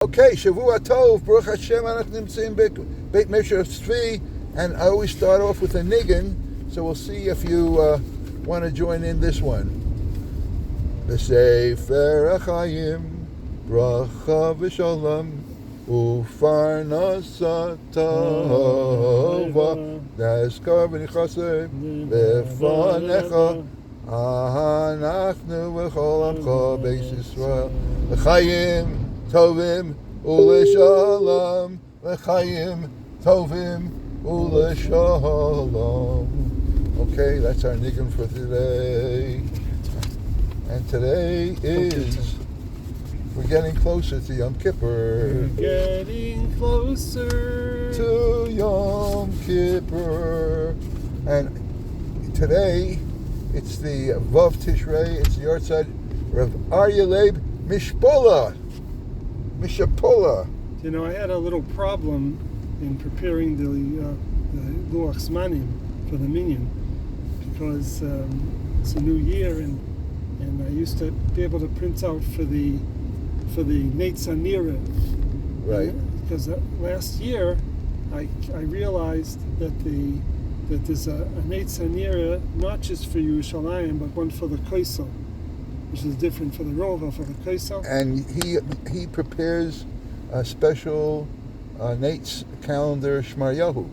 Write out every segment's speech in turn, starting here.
Okay, Shavua Tov, Baruch Hashem, אנחנו נמצאים בית משך צבי, and I always start off with a niggin, so we'll see if you want to join in this one. B'sefer HaChaim, bracha v'shalom, ufarnasa tova, nazkar v'nichaseh v'fanecha, אנחנו וכל עמך בית ישראל, לחיים tovim u'leshalom, l'chaim tovim u'leshalom. Okay, that's our niggin for today. And today is, we're getting closer to Yom Kippur. We're getting closer to Yom Kippur. And today, it's the Vav Tishrei, it's the Yartzeit Rav Aryeh Leib Mishpola. You know, I had a little problem in preparing the Luach Zmanim for the minyan because it's a new year and I used to be able to print out for the Neitz Hanira. Right. Because last year I realized that there's a Neitz Hanira not just for Yerushalayim but one for the Koisel, which is different for the Rova, for the Koisel. And he prepares a special Nate's calendar Shmaryahu.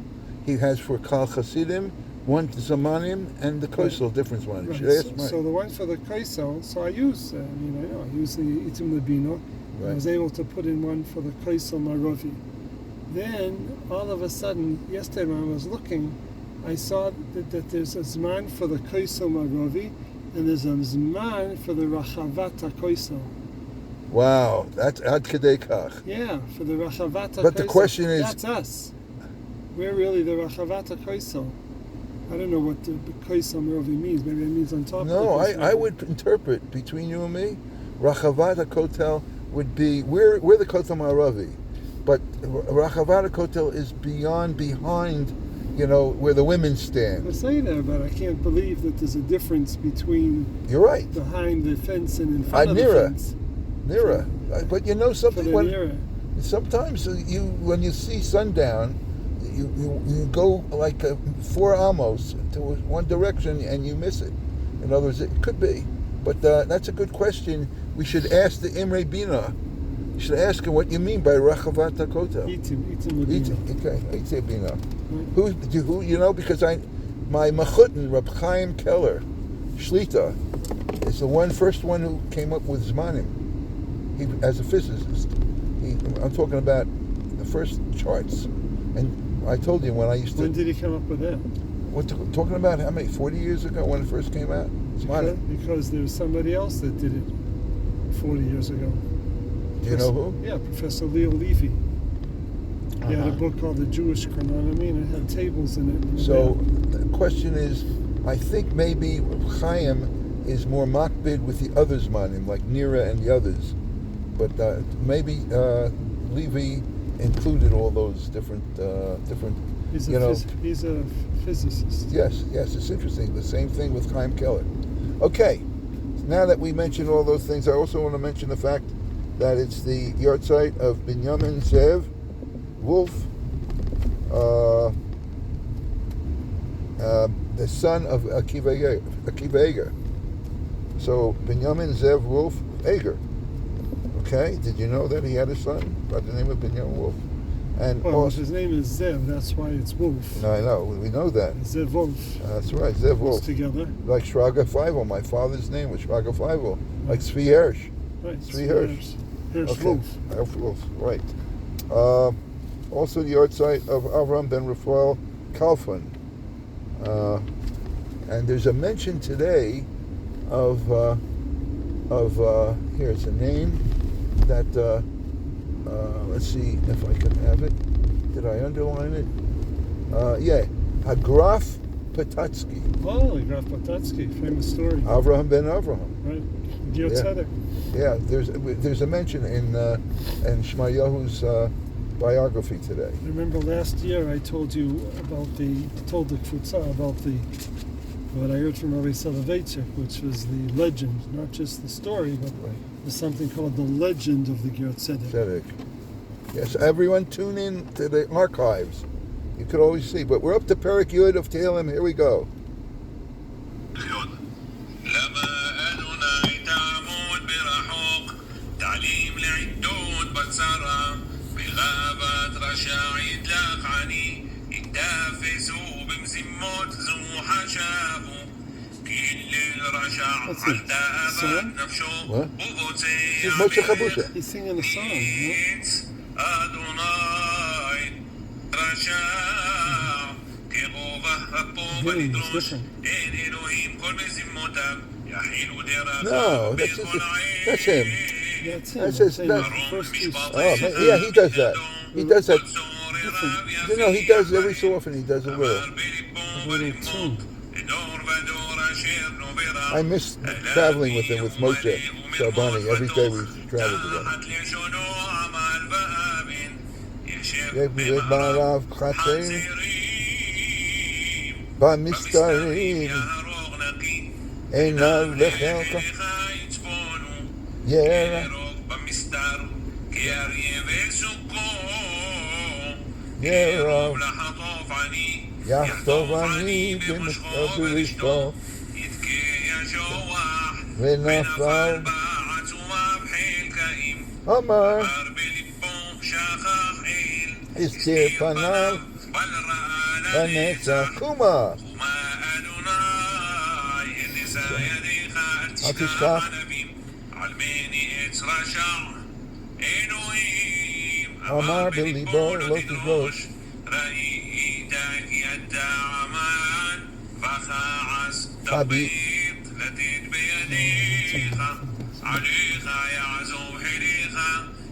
He has for Kal Chasidim, one Zamanim, and the Koisel different one. Right. So the one for the Koisel, so I use, I use the Itim Labino. Right. I was able to put in one for the Koisel Marovi. Then, all of a sudden, yesterday when I was looking, I saw that there's a Zman for the Koisel Marovi, and there's a Zman for the Rachavat HaKoisel. Wow, that's Ad Kedei Kach. Yeah, for the Rachavat HaKoisel. But the question is... That's us. We're really the Rachavat HaKoisel. I don't know what the Koisel Marovi means. Maybe it means on top of the Koisel. No, I would interpret, between you and me, Rachavat HaKotel would be... We're the Kotel Marovi, but Rachavat HaKotel is behind... where the women stand. I say that, but I can't believe that there's a difference between... You're right. Behind the fence and in front of the fence. Nira. But you know something? Sometimes when you see sundown, you go like 4 amos to one direction and you miss it. In other words, it could be. But that's a good question. We should ask the Imre Bina. You should ask him what you mean by Rachavat HaKotel. Itim Bina. Okay, Itim Bina. Who, because my Machutin, Reb Chaim Keller, Shlita, is the first one who came up with Zmanim. He, as a physicist. I'm talking about the first charts. And I told you when I used to... When did he come up with that? Talking about how many, 40 years ago when it first came out? Because there was somebody else that did it 40 years ago. Do you know who? Yeah, Professor Leo Levy. He had a book called The Jewish Chrononomy, and it had tables in it. So the question is, I think maybe Chaim is more makbid with the other Zmanim, like Nira and the others. But maybe Levy included all those different. He's a physicist. Yes, it's interesting. The same thing with Chaim Keller. Okay, now that we mentioned all those things, I also want to mention the fact that it's the Yartzeit of Binyamin Zev Wolf, the son of Akiva Eger. So Binyamin Zev Wolf Eger. Okay, did you know that he had a son by the name of Binyamin Wolf? And his name is Zev, that's why it's Wolf. No, I know, we know that. Zev Wolf. That's right, Zev Wolf. Together. Like Shraga Feivel, my father's name was Shraga Feivel. Like Zvi Hirsch. Right, Zvi Hirsch. Hirsch Wolf. Wolf, right. Also the Yartzeit of Avram ben Raphael Kalfan. And there's a mention today of here's a name that, let's see if I can have it. Did I underline it? Hagraf Patatsky. Oh, Hagraf Patatsky, famous story. Avraham ben Avraham. Right, Gil Tzedek. Yeah, there's a mention in Shmaryahu's biography today. Remember last year I told you about the Kfutza, about what I heard from Rabbi Soloveitchik, which was the legend, not just the story, but there's something called the legend of the Ger Tzedek. Yes, everyone tune in to the archives. You could always see. But we're up to Perek Yud of Tehillim. Here we go. What's it? Song? What? This is Moshe Chabusha. He's singing a song, no? It's different. No, that's him. That's him. That's his. I'm saying That, the first two songs. oh, man, yeah, he does that. He does that. Different. You know, he does every so often. He does a little. A little tune. I miss traveling with him with Moshe Sharbani. Every day we travel together. במסתרים עיניו לחלקה ירא ירא יחטוב אני במשפט ולשתו ונפל אמר הסתיר פניו בנצח קומה אל תשכח אמר בליבו לא תדרוש חביב עליך יעזוב חיליך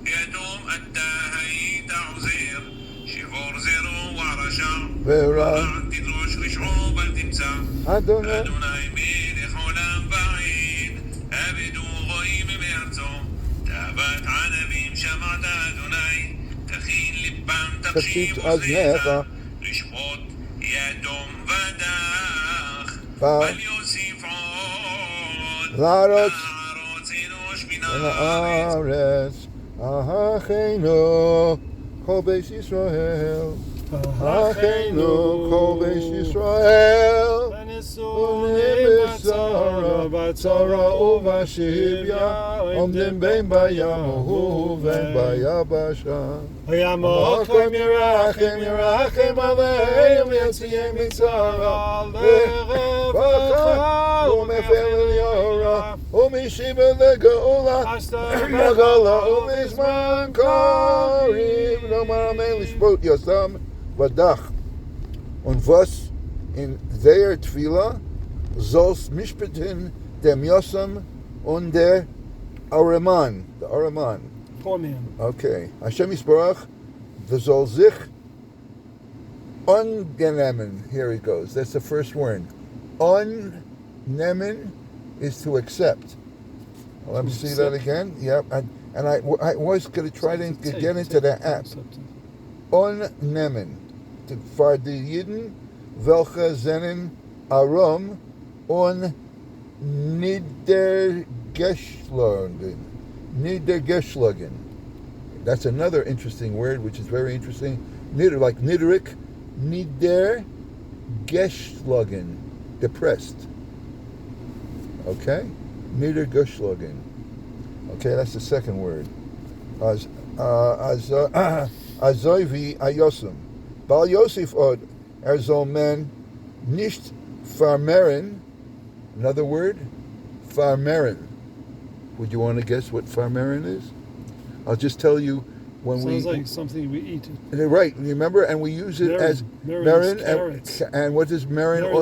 יתום אתה היית עוזר שבור זרו ורשע ורע תדרוש רשעו בל תמצא אדוני מלך עולם ועד עבדו גויים מארצו תאוות ענבים שמעת אדוני תכין ליבם תקשיב אוזניך לשפוט יתום ודח בל יוסיף עוד לארץ מן הארץ אחינו כל בית ישראל אחינו כל בית ישראל ונבצרה בצרה ובשביה עומדים בין בים ובין ביבשה המקום ירחם עליהם יוציאם מצרה לרווחה ומפל ליורה ומשיבה לגאולה מגלה ומזמן קריב נאמר אמן לשפוט יסם ודח und was in their Tefillah soll's mishpatin dem Yosam und der Araman, the Araman. Poor man. Okay. Hashem Yisbarach, the soll sich ungenemen. Here he goes. That's the first word. Unnemen is to accept. Well, let me see that again. Yep. And I was going to try to get into the app. Unnemen. For the Yidden, welche seinen Aram und niedergeschlagen. That's another interesting word, which is very interesting. Like nidrik, niedergeschlagen, depressed. Okay? Niedergeschlagen. Okay, that's the second word. Azoivi ayosem. Bal Yosef od soll men nicht vermehren. Another word, vermehren. Would you want to guess what vermehren is? I'll just tell you when Sounds like something we eat. Right, remember, and we use it as merin. And what is merin?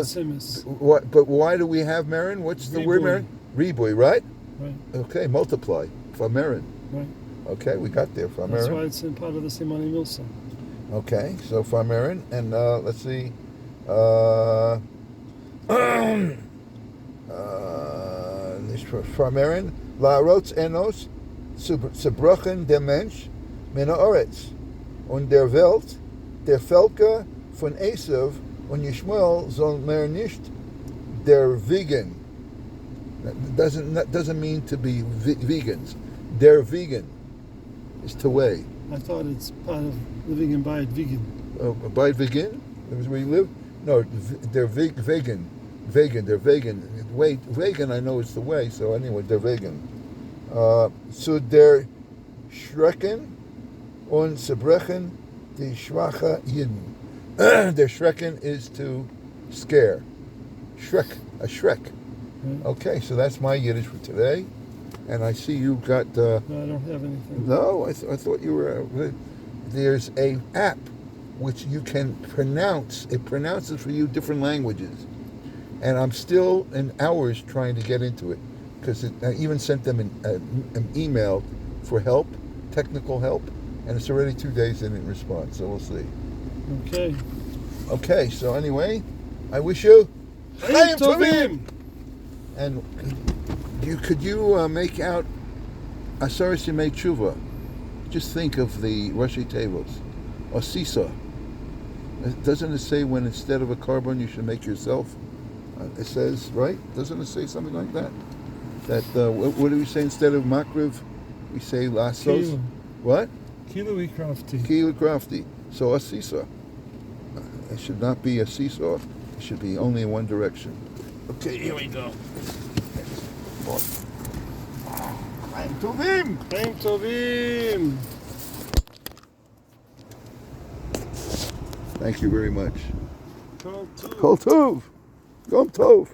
But why do we have merin? What's the word merin? Riboy, right? Right. Okay, multiply. Vermehren. Right. Okay, we got there. Vermehren. That's why it's in part of the Simani Milsa. Okay, so Farmerin, and let's see. Farmerin, La Rotz Enos, Zerbrochen der Mensch, Mena Oretz, und der Welt, der Völker von Esav und Yishmael soll mehr nicht der Vegan. That doesn't mean to be vegans. Der Vegan is to weigh. I thought it's part of living in Bayit Vegan. Bayit Vegan? Is where you live? No, they're vegan. Vegan, they're vegan. Wait, vegan, I know it's the way, so anyway, they're vegan. So they're Schrecken und Zerbrechen die schwache Jiden. Their Schrecken is to scare. Shrek, a Shrek. Right. Okay, so that's my Yiddish for today. And I see you got... No, I don't have anything. No, I thought you were... there's a app which you can pronounce. It pronounces for you different languages. And I'm still in hours trying to get into it. Because I even sent them an email for help, technical help. And it's already 2 days they didn't respond, so we'll see. Okay. Okay, so anyway, I wish you... Chaim Tovim! And could you make out Asaris Yemei Tshuva? Just think of the Rashi tables. Or Sisa. Doesn't it say when instead of a carbon you should make yourself? It says, right? Doesn't it say something like that? That, what do we say instead of Makriv? We say Lasos? Kilo. What? Kilo Crafty. Kilo Crafty. So a Sisa. It should not be a seesaw. It should be only in one direction. Okay, here we go. Chaim Tovim! Chaim Tovim! Thank you very much. Kol Tov. Kol Tov! Yom Tov!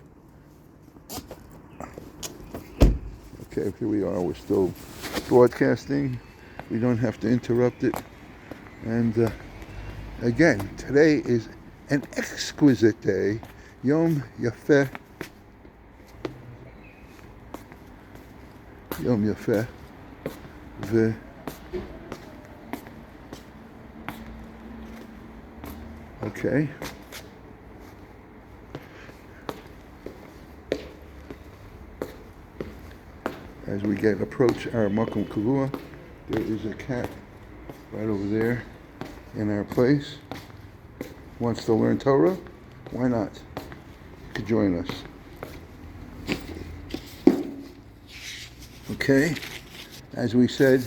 Okay, here we are. We're still broadcasting. We don't have to interrupt it. And again, today is an exquisite day. Yom Yafeh. Yom Yafeh. Okay. As we approach our Makom Kavua, there is a cat right over there in our place. Wants to learn Torah? Why not? You could join us. Okay, as we said,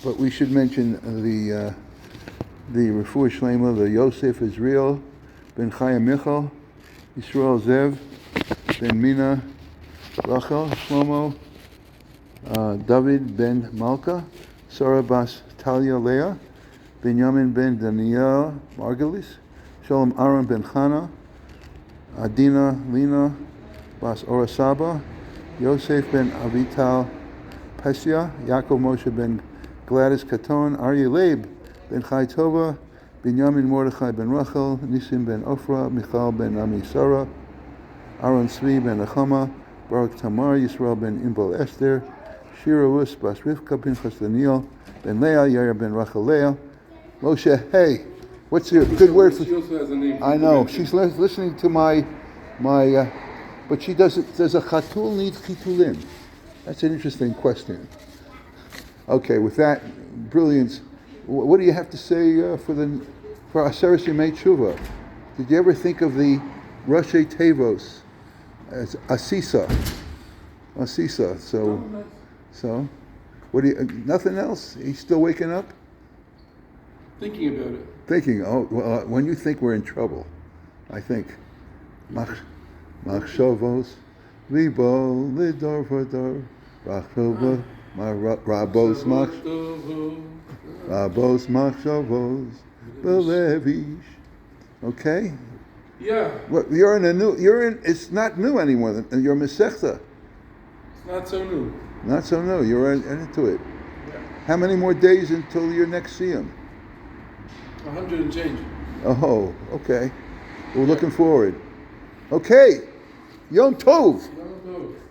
but we should mention the Refuah Shlema, the Yosef Israel, Ben Chaya Michal, Yisrael Zev, Ben Mina, Rachel, Shlomo, David Ben Malka, Sarah Bas Talia Leah, Benjamin Ben Daniel Margalis, Shalom Aaron Ben Chana, Adina Lina Bas Orasaba, Yosef Ben Avital Pesia, Yaakov Moshe Ben Gladys Katon, Aryeh Leib Ben Chai Tova, Benjamin Mordechai Ben Rachel, Nisim Ben Ofra, Michal Ben Ami Sarah, Aaron Tzvi Ben Achama, Barak Tamar, Yisrael Ben Imbal Esther, Shira Rus Bas Rivka Pinchas Daniel Ben Leah, Yair Ben Rachel Leah, Moshe, hey, what's your good word for? She also has a name. I know, she's listening to my but she does a chatul need chitulim? That's an interesting question. Okay, with that brilliance, what do you have to say for Aseres Yemei Tshuva? Did you ever think of the Rashi Tevos as Asisa? Asisa. So, what do you? Nothing else? He's still waking up? Thinking about it. Thinking. Oh, well, when you think we're in trouble, I think. Machshavos, libo lidor v'dor, rachova, rabos machshavos, belevish. Okay. Yeah. Well, it's not new anymore. You're Masechta. It's not so new. Not so new. You're into it. Yeah. How many more days until your next Siyum? 100 and change. Oh, okay. We're looking forward. Okay. Yom Tov.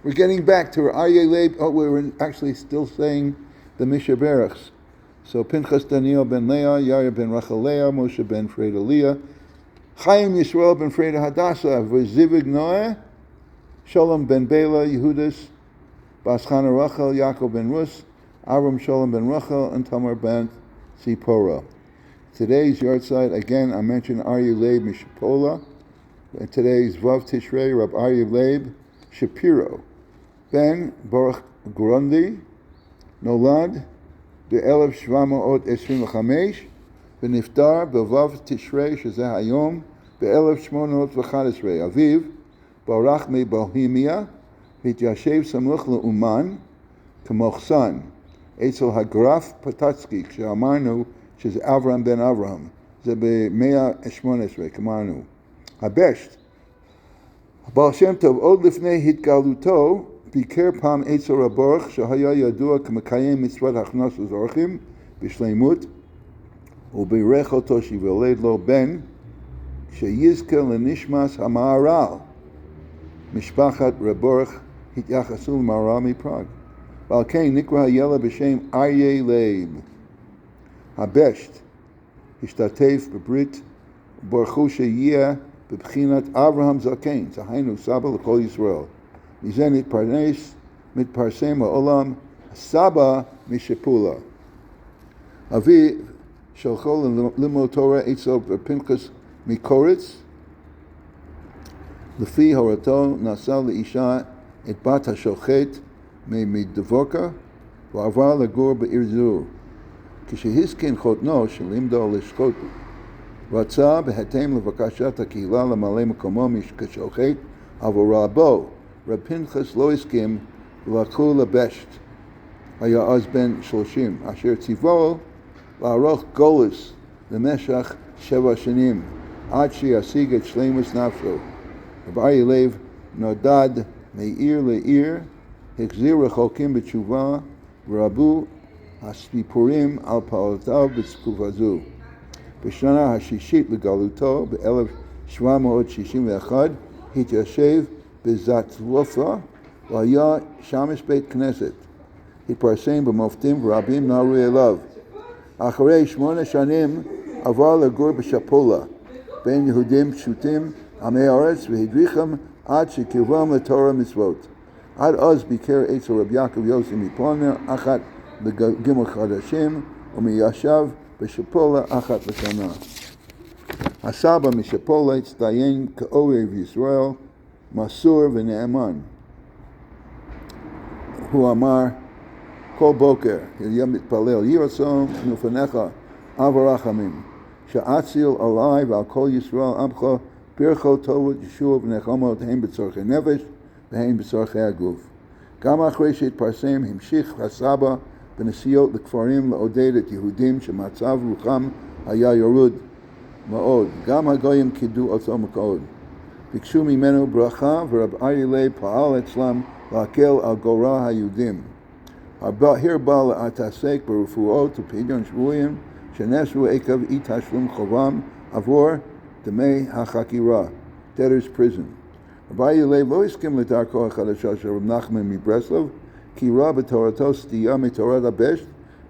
We're getting back to Aryeh Leib. Oh, we're actually still saying the Misha Berachs. So Pinchas Daniel ben Leah, Yair ben Rachel Leah, Moshe ben Freda Leah, Chaim Yisrael ben Freda Hadassah, V'zivig Noah, Shalom ben Bela, Yehudis, Bas Chana Rachel, Yaakov ben Rus, Avram Shalom ben Rachel, and Tamar ben Sipora. Today's yard site, again, I mentioned Aryeh Leib Mishapola. And today's Vav Tishrei, Rab Aryeh Leib Shapiro. Ben Baruch Grundy, Nolad, ב-1725, ונפטר בו' תשרי, שזה היום, ב-1811. אביו ברח מבוהמיה, והתיישב סמוך לאומן כמוחסן, אצל הגרף פטצקי, כשאמרנו שזה אברהם בן אברהם, זה ב-118, כמרנו. הבשט, הבעל שם טוב, עוד לפני התגלותו, ביקר פעם אצל רבורך, שהיה ידוע כמקיים מצוות הכנסת אורחים בשלימות, ובירך אותו שיוולד לו בן, שיזכה לנשמת המהר"ל. משפחת רבורך התייחסו למהר"ל מפראג. ועל כן נקרא הילד בשם אריה לייב. הבשט השתתף בברית וברכו שיהיה בבחינת אברהם זקן, דהיינו סבא לכל ישראל. מזה מתפרסם העולם סבא משפולה. אבי שלחו ללמוד תורה אצל פנחס מקורץ, לפי הורתו נשא לאישה את בת השוחט מדבוקה, ועבר לגור בעיר זו. כשהסכן חותנו שלימדו לשחוט, רצה בהתאם לבקשת הקהילה למלא מקומו כשוחט עבור רבו. רב פנחס לא הסכים ולקחו לבשט, היה אז בן 30, אשר ציוו לערוך גולוס למשך 7 שנים, עד שישיג את שלמות נפשו. רב אריה לייב נודד מעיר לעיר, החזיר רחוקים בתשובה, ורבו הסיפורים על פעולותיו בתקופה זו. בשנה השישית לגלותו, ב-1761, התיישב בזאטלופה, והיה שמש בית כנסת. התפרסם במופתים ורבים נערו אליו. אחרי 8 שנים עבר לגור בשפולה, בין יהודים פשוטים עמי הארץ, והדריכם עד שקרבם לתורה מצוות. עד אז ביקר אצל רבי יעקב יוסי מפולנר אחת לג' חודשים, ומיישב בשפולה אחת לשנה. הסבא משפולה הצטיין כאוהב ישראל, מסור ונאמן. הוא אמר כל בוקר, היה מתפלל, יהי רצון מלפניך אב הרחמים, שאציל עלי ועל כל ישראל עמך ברכו טובות ישוע ונחמות, הן בצורכי נפש והן בצורכי הגוף. גם אחרי שהתפרסם המשיך הסבא בנסיעות לכפרים לעודד את יהודים שמצב רוחם היה ירוד מאוד. גם הגויים קידו אותו מאוד. ביקשו ממנו ברכה, ורב אריה לייב פעל אצלם להקל על גורל היהודים. הרבה להתעסק ברפואות ופדיון שבויים שנעשו עקב אי תשלום חובם עבור דמי החקירה, debtor's prison. רב אריה לייב לא הסכים לדרכו החדשה של רב נחמן מברסלב, כי ראה בתורתו סטייה מתורת הבשט.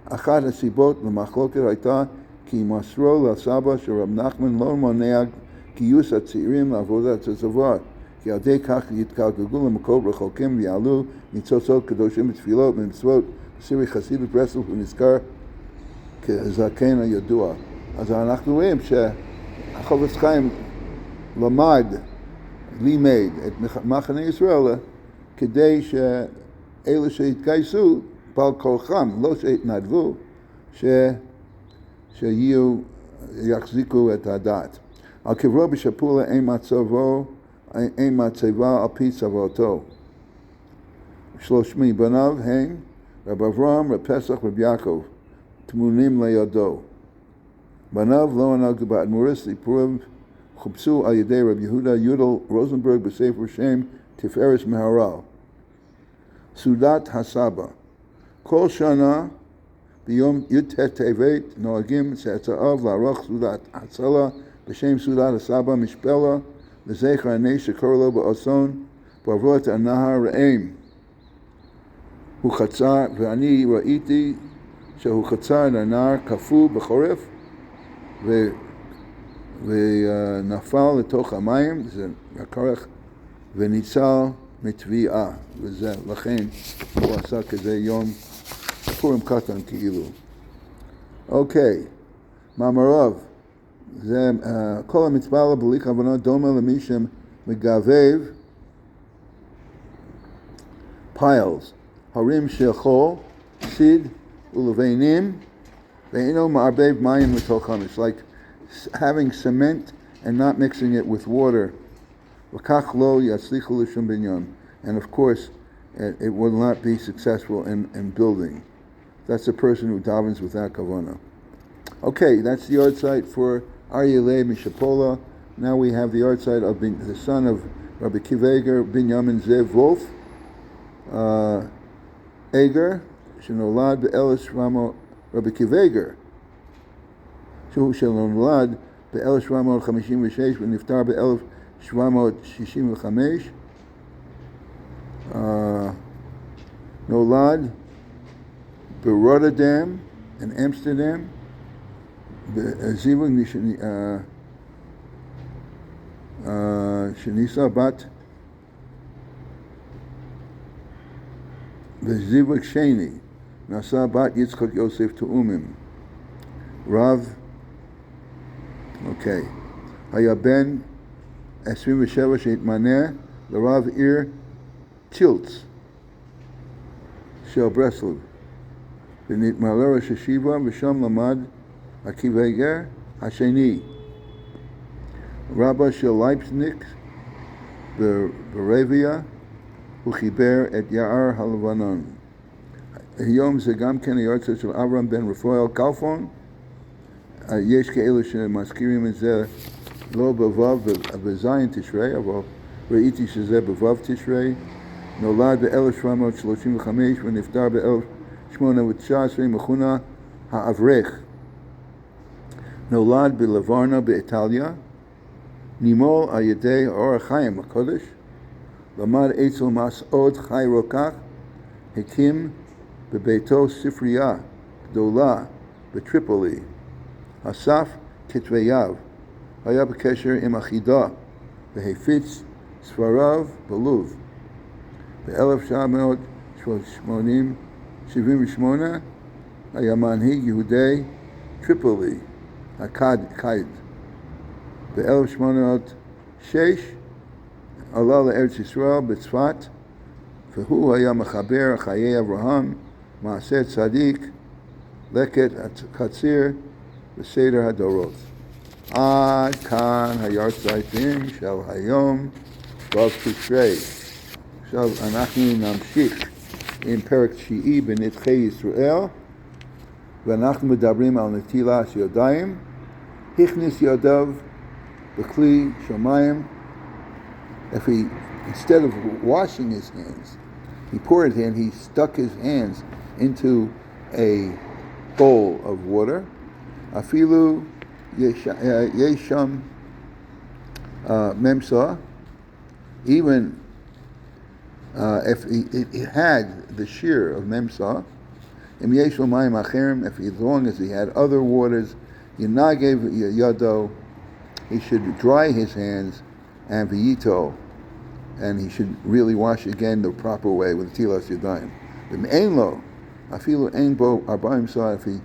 אחת הסיבות למחלוקת הייתה כי מסרו לסבא של רב נחמן לא מונע גיוס הצעירים לעבודת הצבא, כי על ידי כך יתגלגלו למקומות רחוקים ויעלו ניצוצות קדושים בתפילות ומצוות. בספר חסידות ברסלב הוא נזכר כזקן הידוע. אז אנחנו רואים שהחפץ חיים למד, לימד את מחנה ישראל כדי שאלה שהתגייסו בעל כורחם, לא שהתנדבו, יחזיקו את הדת. על קברו בשפולה אין מצבה על פי צוואתו. 3 מבניו הם רב אברהם, רב פסח, רב יעקב, תמונים לידו. בניו לא נהגו באדמו"ר, סיפוריו חופשו על ידי רב יהודה יודל רוזנברג בספר שם תפארת מהר"ל. סעודת הסבא. כל שנה ביום י"ט טבת נוהגים צאצאיו לערוך סעודת הצלה בשם סעודת הסבא משפלה, לזכר הנס שקורה לו באסון בעבור את הנהר רעים. הוא חצה, ואני ראיתי שהוא חצה את הנהר קפוא בחורף ונפל לתוך המים, זה הכרך, וניצל מטביעה, וזה לכן הוא עשה כזה יום פורים קטן כאילו. אוקיי, מאמריו, זה כל המצווה בלי כוונה דומה למי שמגבב פיילס, הרים של חול, סיד Uleveinim, ve'eno ma'arbev mayim v'tolcham. It's like having cement and not mixing it with water. V'kach lo yatzlichu l'shum binyan. And of course, it will not be successful in building. That's a person who davens without kavanah. Okay, that's the yard site for Aryeh Mishapola. Now we have the yard site of the son of Rabbi Kiveger, Binyamin Zev Wolf, Eger, Shenolad Be'elis Ramo Rabbi Kiveger, Shu Shenolad Be'elis Ramo 56, V'niftar Be'elif Shvamot 65, Nolad Berotterdam in Amsterdam, Zivug Shanisa Bat Zivug Sheni Nasa Bat Yitzchak Yosef Tu'umim Rav okay Hayaben Esrim V'Sheva Sheit Maneh L'Rav Ir Tiltz Shel Breslov V'nit Malera Sheshiva V'Sham Lamad Akiveger Hasheni Rabba Shel Leipzig Beravia Uchiber et Ya'ar Halavanon. Yom Zegam Ken Yortza Shel Avram Ben Rafael Kalfon Yesh Ke'elu Shemaskirim et Zeh Lo Bavav Bezayin Tishrei Avo Re'iti Shezeh Bavav Tishrei Nolad ב-1735 ונפטר ב-1819 מכונה האברך. נולד בלוורנה באיטליה, נימול על ידי אור החיים הקודש, למד אצל מסעוד חי רוקח, הקים בביתו ספרייה גדולה בטריפולי, אסף כתביו, היה בקשר עם החידה והפיץ ספריו בלוב. ב-1978 היה מנהיג יהודי טריפולי, הקאיד. ב-1806 עלה לארץ ישראל בצפת, והוא היה מחבר חיי אברהם, מעשה צדיק, לקט קציר בסדר הדורות. עד כאן היורצייטים של היום, ו' תשרי. עכשיו אנחנו נמשיך עם פרק 9 בנדחי ישראל, ואנחנו מדברים על נטילת ידיים. הכניס ידיו בכלי שמיים. If he, instead of washing his hands, he poured it in, he stuck his hands into a bowl of water. Afilu yesham memsa, even if it had the shear of memsa, im yeshlo mayim acherim, if as long as he had other waters, yinagev yado, he should dry his hands, and v'yito, and he should really wash again the proper way with tilas yadayim. V'me'en lo, afilu ein bo arba'im sa, if he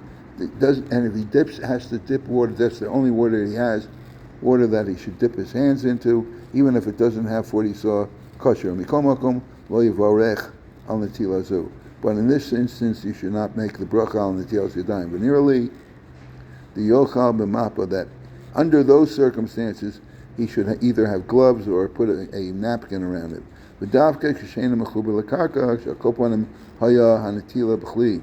does, and if he dips, has to dip water, that's the only water he has, water that he should dip his hands into, even if it doesn't have 40 saw kosher. Mikol makom lo yivarech al netilah zu. But in this instance, you should not make the bracha al netilas yadayim. But nearly the yochal b'mapa, that under those circumstances, he should either have gloves or put a napkin around it. V'davke k'sheina mechuber l'karka, sh'akopanim haya hanetila b'chli.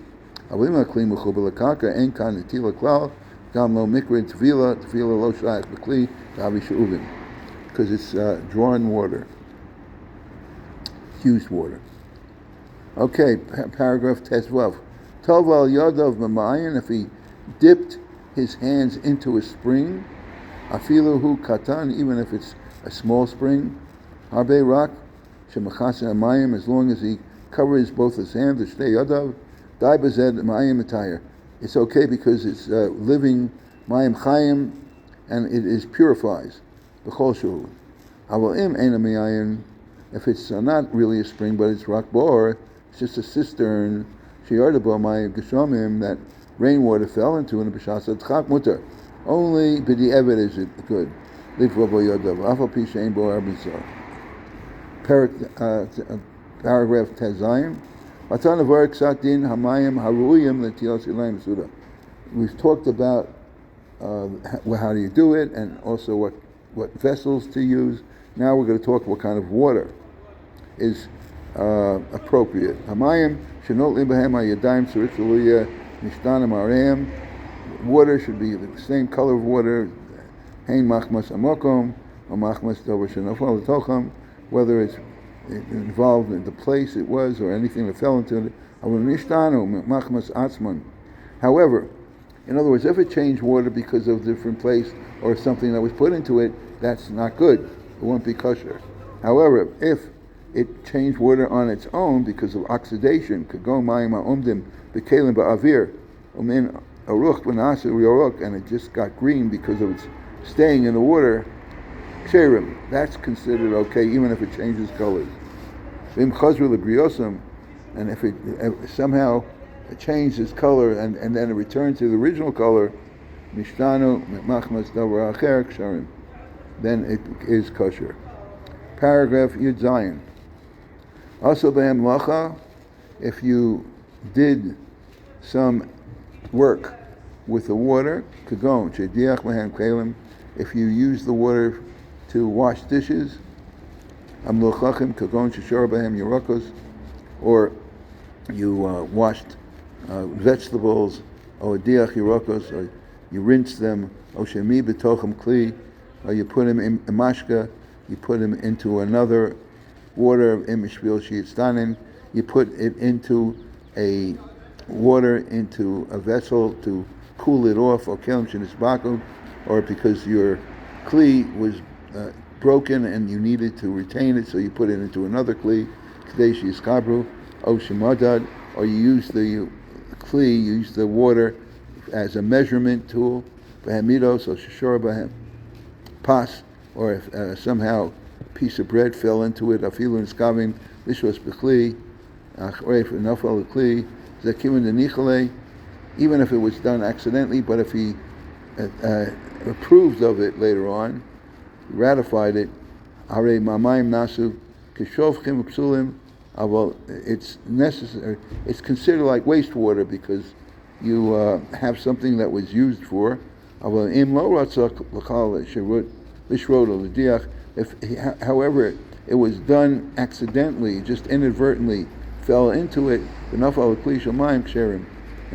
Avim ha'kli mechuber l'karka, ein kan netila klal, gam lo mikra tefila lo shayach b'chli, v'avi she'uvim. Because it's drawn water, used water. Okay, paragraph Tezvav. Tov al yadav mamayin, if he dipped his hands into a spring, afilu hu katan, even if it's a small spring, harbe rak, shemachasa amayim, as long as he covers both his hands, the shtei yadav, dai bezed mayim attire. It's okay because it's living mayim chayim, and it is purifies. B'chol shu. Aval im ena miyayin, if it's not really a spring, but it's rak bor, it's just a cistern, sheyardabo mayim geshamim, that rainwater fell into, and b'shasa tchak mutar. Only b'di'evet is it good. Paragraph Tezayim. We've talked about how do you do it, and also what vessels to use. Now we're going to talk what kind of water is appropriate. Water should be the same color of water, whether it's involved in the place it was or anything that fell into it. However, in other words, if it changed water because of a different place or something that was put into it, that's not good. It won't be kosher. However, if it changed water on its own because of oxidation, and it just got green because of its staying in the water, that's considered okay, even if it changes colors. And if it somehow changed its color and then it returned to the original color, then it is kosher. Paragraph Yud Zayin. Also, if you did some work with the water, if you use the water to wash dishes, or you washed vegetables, or you rinse them, or you put them in mashka, you put them into another water, you put it into a water into a vessel to cool it off, or because your kli was broken and you needed to retain it, so you put it into another kli, or you use the kli, you use the water as a measurement tool, pas, or if somehow a piece of bread fell into it, even if it was done accidentally, but if he approved of it later on, ratified it, it's necessary. It's considered like wastewater because you have something that was used for. If, however, it was done accidentally, just inadvertently fell into it, and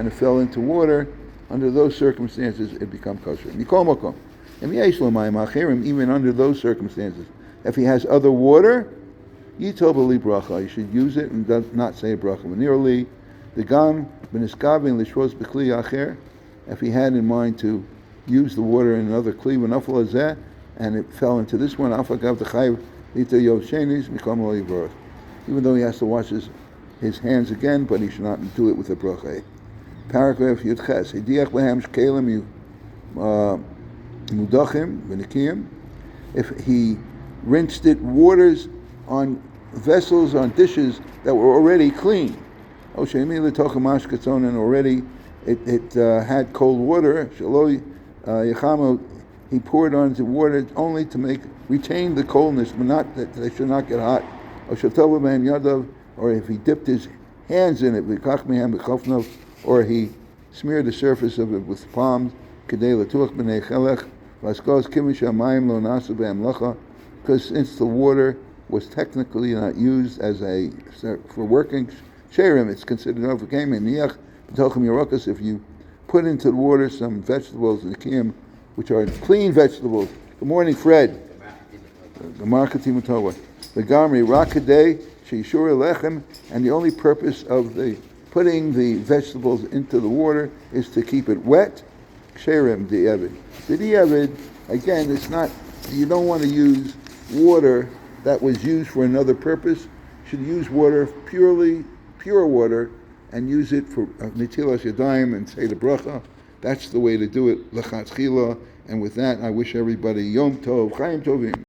it fell into water, under those circumstances it becomes kosher. Even under those circumstances, if he has other water, you should use it and does not say a bracha. If he had in mind to use the water in another kli, and it fell into this one, even though he has to wash his hands again, but he should not do it with a bracha. Paragraph Yudches. If he rinsed it waters on vessels, on dishes that were already clean, and already it had cold water, he poured onto water only to retain the coldness, but not that they should not get hot. Or if he dipped his hands in it, or he smeared the surface of it with palms, because since the water was technically not used for working sherim, it's considered overcame. If you put into the water some vegetables, which are clean vegetables. Good morning, Fred. The Gamri Rakadeh Sheishur Lechem, and the only purpose of putting the vegetables into the water is to keep it wet. Ksherim di'evid. The di'evid, again, it's not. You don't want to use water that was used for another purpose. You should use water pure water, and use it for netilas yadayim and say the bracha. That's the way to do it. L'chatchila. And with that, I wish everybody Yom Tov, Chaim Tovim.